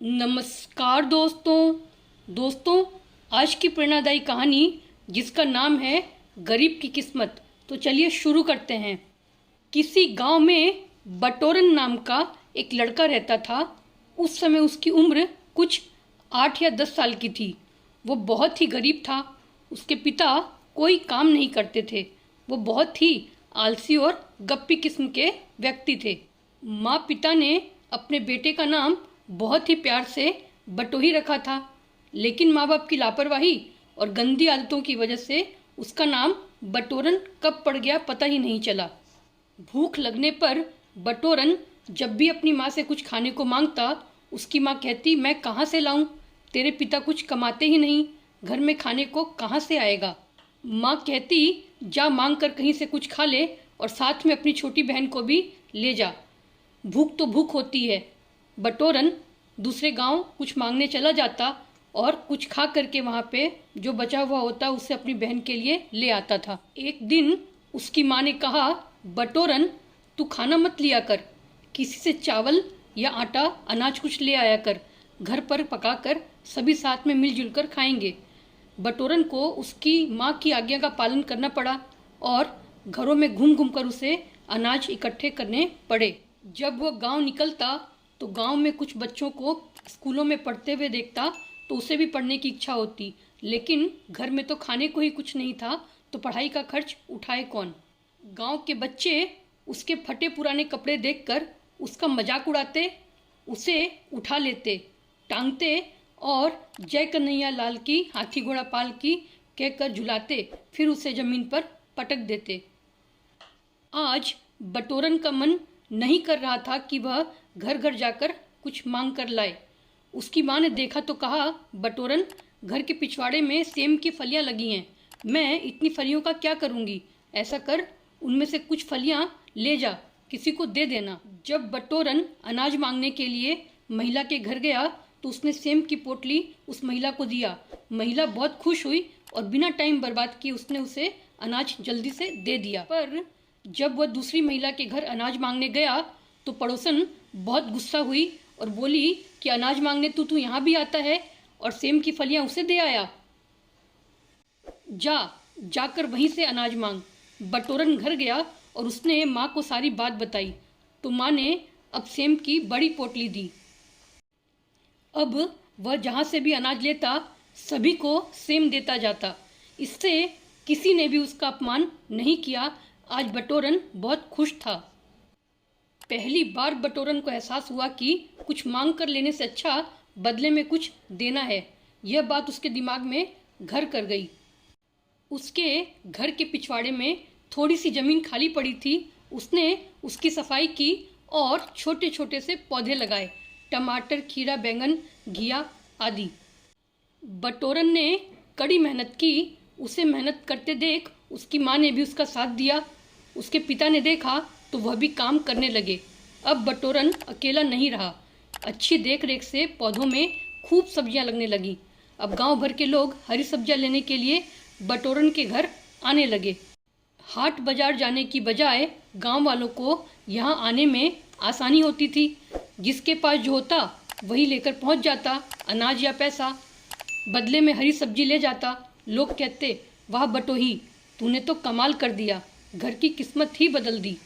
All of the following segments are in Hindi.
नमस्कार दोस्तों, आज की प्रेरणादायी कहानी जिसका नाम है गरीब की किस्मत। तो चलिए शुरू करते हैं। किसी गांव में बटोरन नाम का एक लड़का रहता था। उस समय उसकी उम्र कुछ 8 या 10 साल की थी। वो बहुत ही गरीब था। उसके पिता कोई काम नहीं करते थे। वो बहुत ही आलसी और गप्पी किस्म के व्यक्ति थे। माँ पिता ने अपने बेटे का नाम बहुत ही प्यार से बटोही रखा था, लेकिन माँ बाप की लापरवाही और गंदी आदतों की वजह से उसका नाम बटोरन कब पड़ गया पता ही नहीं चला। भूख लगने पर बटोरन जब भी अपनी माँ से कुछ खाने को मांगता, उसकी माँ कहती, मैं कहाँ से लाऊं? तेरे पिता कुछ कमाते ही नहीं, घर में खाने को कहाँ से आएगा? माँ कहती, जा मांग कर कहीं से कुछ खा ले और साथ में अपनी छोटी बहन को भी ले जा। भूख तो भूख होती है। बटोरन दूसरे गांव कुछ मांगने चला जाता और कुछ खा करके वहाँ पे जो बचा हुआ होता उसे अपनी बहन के लिए ले आता था। एक दिन उसकी माँ ने कहा, बटोरन तू खाना मत लिया कर, किसी से चावल या आटा अनाज कुछ ले आया कर, घर पर पका कर सभी साथ में मिलजुल कर खाएंगे। बटोरन को उसकी माँ की आज्ञा का पालन करना पड़ा और घरों में घूम घूम कर उसे अनाज इकट्ठे करने पड़े। जब वह गांव निकलता तो गांव में कुछ बच्चों को स्कूलों में पढ़ते हुए देखता तो उसे भी पढ़ने की इच्छा होती, लेकिन घर में तो खाने को ही कुछ नहीं था, तो पढ़ाई का खर्च उठाए कौन? गांव के बच्चे उसके फटे पुराने कपड़े देखकर उसका मजाक उड़ाते, उसे उठा लेते, टांगते और जय कन्हैया लाल की हाथी घोड़ा पाल की कहकर झुलाते, फिर उसे जमीन पर पटक देते। आज बटोरन का मन नहीं कर रहा था कि वह घर घर जाकर कुछ मांग कर लाए। उसकी माँ ने देखा तो कहा, बटोरन घर के पिछवाड़े में सेम की फलियां लगी हैं, मैं इतनी फलियों का क्या करूँगी? ऐसा कर, उनमें से कुछ फलियां ले जा, किसी को दे देना। जब बटोरन अनाज मांगने के लिए महिला के घर गया तो उसने सेम की पोटली उस महिला को दिया। महिला बहुत खुश हुई और बिना टाइम बर्बाद किए उसने उसे अनाज जल्दी से दे दिया। पर जब वह दूसरी महिला के घर अनाज मांगने गया तो पड़ोसन बहुत गुस्सा हुई और बोली कि अनाज मांगने तू यहाँ भी आता है और सेम की फलियां उसे दे आया। जाकर वहीं से अनाज मांग। बटोरन घर गया और उसने माँ को सारी बात बताई तो माँ ने अब सेम की बड़ी पोटली दी। अब वह जहाँ से भी अनाज लेता सभी को सेम देता जाता। इससे किसी ने भी उसका अपमान नहीं किया। आज बटोरन बहुत खुश था। पहली बार बटोरन को एहसास हुआ कि कुछ मांग कर लेने से अच्छा बदले में कुछ देना है। यह बात उसके दिमाग में घर कर गई। उसके घर के पिछवाड़े में थोड़ी सी जमीन खाली पड़ी थी। उसने उसकी सफाई की और छोटे छोटे से पौधे लगाए, टमाटर, खीरा, बैंगन, घिया आदि। बटोरन ने कड़ी मेहनत की। उसे मेहनत करते देख उसकी माँ ने भी उसका साथ दिया। उसके पिता ने देखा तो वह भी काम करने लगे। अब बटोरन अकेला नहीं रहा। अच्छी देख रेख से पौधों में खूब सब्जियां लगने लगी। अब गांव भर के लोग हरी सब्जियां लेने के लिए बटोरन के घर आने लगे। हाट बाजार जाने की बजाय गांव वालों को यहां आने में आसानी होती थी। जिसके पास जो होता वही लेकर पहुंच जाता, अनाज या पैसा। बदले में हरी सब्जी ले जाता। लोग कहते, वाह बटोही, तूने तो कमाल कर दिया, घर की किस्मत ही बदल दी।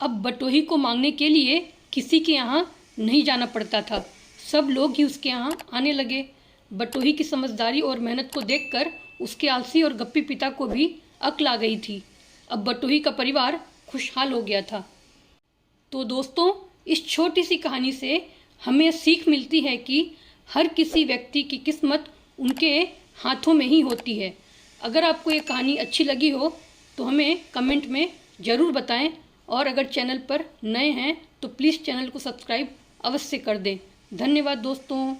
अब बटोही को मांगने के लिए किसी के यहाँ नहीं जाना पड़ता था, सब लोग ही उसके यहाँ आने लगे। बटोही की समझदारी और मेहनत को देखकर उसके आलसी और गप्पी पिता को भी अक्ल आ गई थी। अब बटोही का परिवार खुशहाल हो गया था। तो दोस्तों, इस छोटी सी कहानी से हमें सीख मिलती है कि हर किसी व्यक्ति की किस्मत उनके हाथों में ही होती है। अगर आपको ये कहानी अच्छी लगी हो तो हमें कमेंट में ज़रूर बताएं, और अगर चैनल पर नए हैं तो प्लीज़ चैनल को सब्सक्राइब अवश्य कर दें। धन्यवाद दोस्तों।